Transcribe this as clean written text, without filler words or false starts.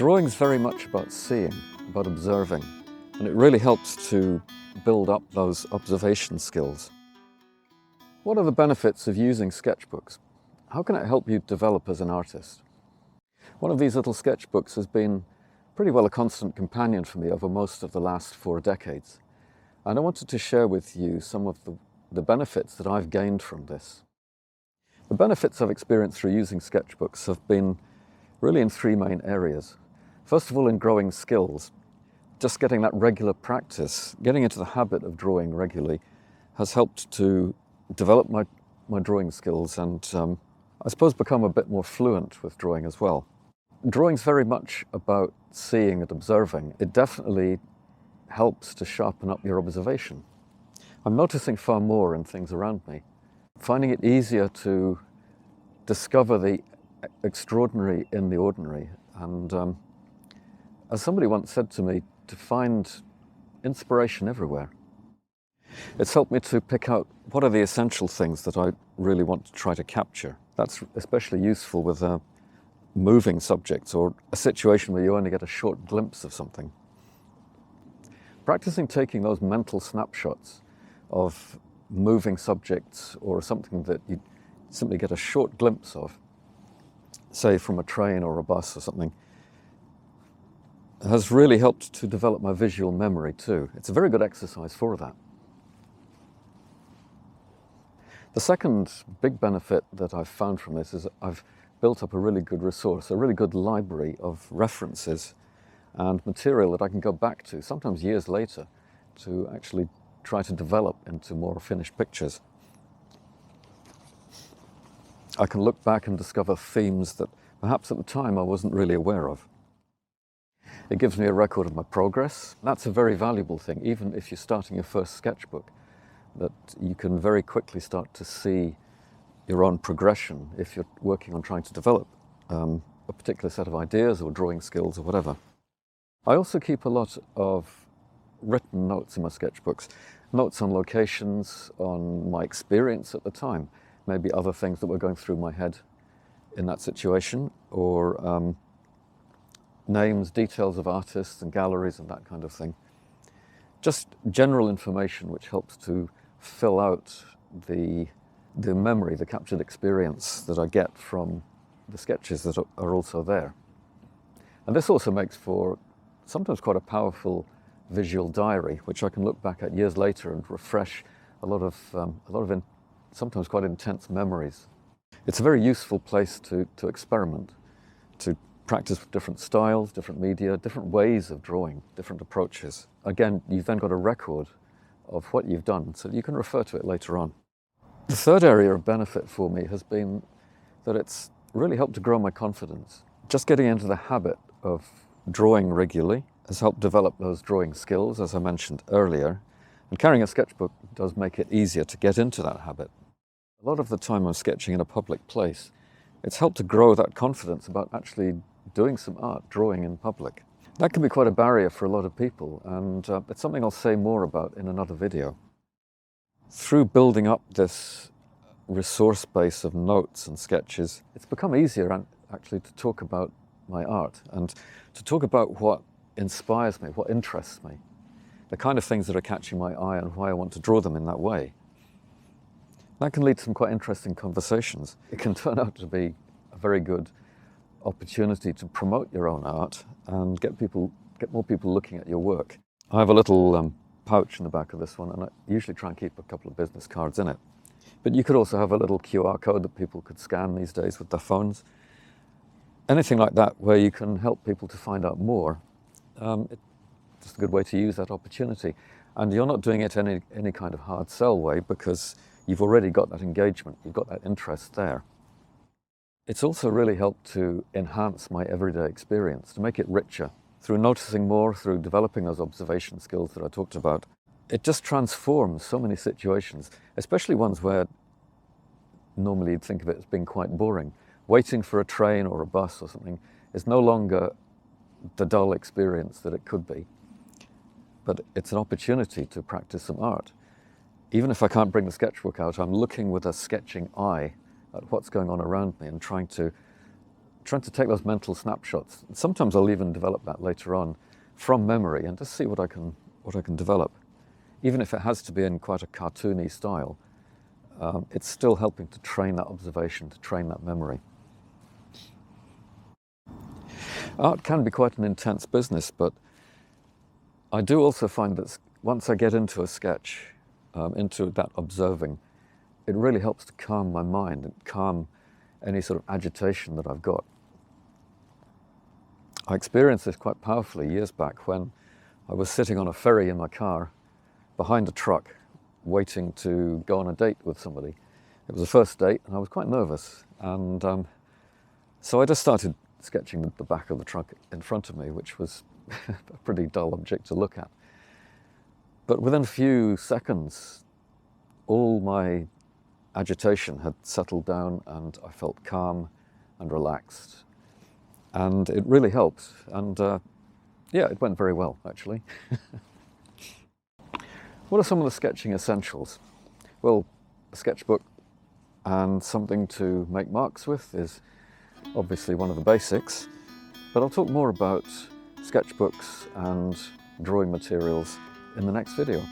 Drawing's very much about seeing, about observing, and it really helps to build up those observation skills. What are the benefits of using sketchbooks? How can it help you develop as an artist? One of these little sketchbooks has been pretty well a constant companion for me over most of the last 4 decades. And I wanted to share with you some of the benefits that I've gained from this. The benefits I've experienced through using sketchbooks have been really in 3 main areas. First of all, in growing skills. Just getting that regular practice, getting into the habit of drawing regularly, has helped to develop my drawing skills and I suppose become a bit more fluent with drawing as well. Drawing's very much about seeing and observing. It definitely helps to sharpen up your observation. I'm noticing far more in things around me, finding it easier to discover the extraordinary in the ordinary. And as somebody once said to me, to find inspiration everywhere. It's helped me to pick out what are the essential things that I really want to try to capture. That's especially useful with moving subjects or a situation where you only get a short glimpse of something. Practicing taking those mental snapshots of moving subjects or something that you simply get a short glimpse of, say from a train or a bus or something, has really helped to develop my visual memory too. It's a very good exercise for that. The second big benefit that I've found from this is I've built up a really good resource, a really good library of references and material that I can go back to, sometimes years later, to actually try to develop into more finished pictures. I can look back and discover themes that perhaps at the time I wasn't really aware of. It gives me a record of my progress. That's a very valuable thing, even if you're starting your first sketchbook, that you can very quickly start to see your own progression if you're working on trying to develop a particular set of ideas or drawing skills or whatever. I also keep a lot of written notes in my sketchbooks, notes on locations, on my experience at the time, maybe other things that were going through my head in that situation, or names, details of artists and galleries and that kind of thing. Just general information which helps to fill out the memory, the captured experience that I get from the sketches that are also there. And this also makes for sometimes quite a powerful visual diary, which I can look back at years later and refresh a lot of sometimes quite intense memories. It's a very useful place to experiment, to practice with different styles, different media, different ways of drawing, different approaches. Again, you've then got a record of what you've done, so you can refer to it later on. The third area of benefit for me has been that it's really helped to grow my confidence. Just getting into the habit of drawing regularly has helped develop those drawing skills, as I mentioned earlier, and carrying a sketchbook does make it easier to get into that habit. A lot of the time I'm sketching in a public place, it's helped to grow that confidence about actually doing some art, drawing in public. That can be quite a barrier for a lot of people, and it's something I'll say more about in another video. Through building up this resource base of notes and sketches, it's become easier actually to talk about my art and to talk about what inspires me, what interests me, the kind of things that are catching my eye and why I want to draw them in that way. That can lead to some quite interesting conversations. It can turn out to be a very good opportunity to promote your own art and get more people looking at your work. I have a little pouch in the back of this one, and I usually try and keep a couple of business cards in it. But you could also have a little QR code that people could scan these days with their phones. Anything like that where you can help people to find out more. It's just a good way to use that opportunity. And you're not doing it any kind of hard sell way, because you've already got that engagement, you've got that interest there. It's also really helped to enhance my everyday experience, to make it richer. Through noticing more, through developing those observation skills that I talked about, it just transforms so many situations, especially ones where normally you'd think of it as being quite boring. Waiting for a train or a bus or something is no longer the dull experience that it could be, but it's an opportunity to practice some art. Even if I can't bring the sketchbook out, I'm looking with a sketching eye at what's going on around me and trying to trying to take those mental snapshots. Sometimes I'll even develop that later on from memory and just see what I can develop. Even if it has to be in quite a cartoony style, it's still helping to train that observation, to train that memory. Art can be quite an intense business, but I do also find that once I get into a sketch, into that observing, it really helps to calm my mind and calm any sort of agitation that I've got. I experienced this quite powerfully years back when I was sitting on a ferry in my car behind a truck waiting to go on a date with somebody. It was a first date and I was quite nervous, and so I just started sketching the back of the truck in front of me, which was a pretty dull object to look at. But within a few seconds, all my agitation had settled down and I felt calm and relaxed. And it really helped. And yeah, it went very well, actually. What are some of the sketching essentials? Well, a sketchbook and something to make marks with is obviously one of the basics. But I'll talk more about sketchbooks and drawing materials in the next video.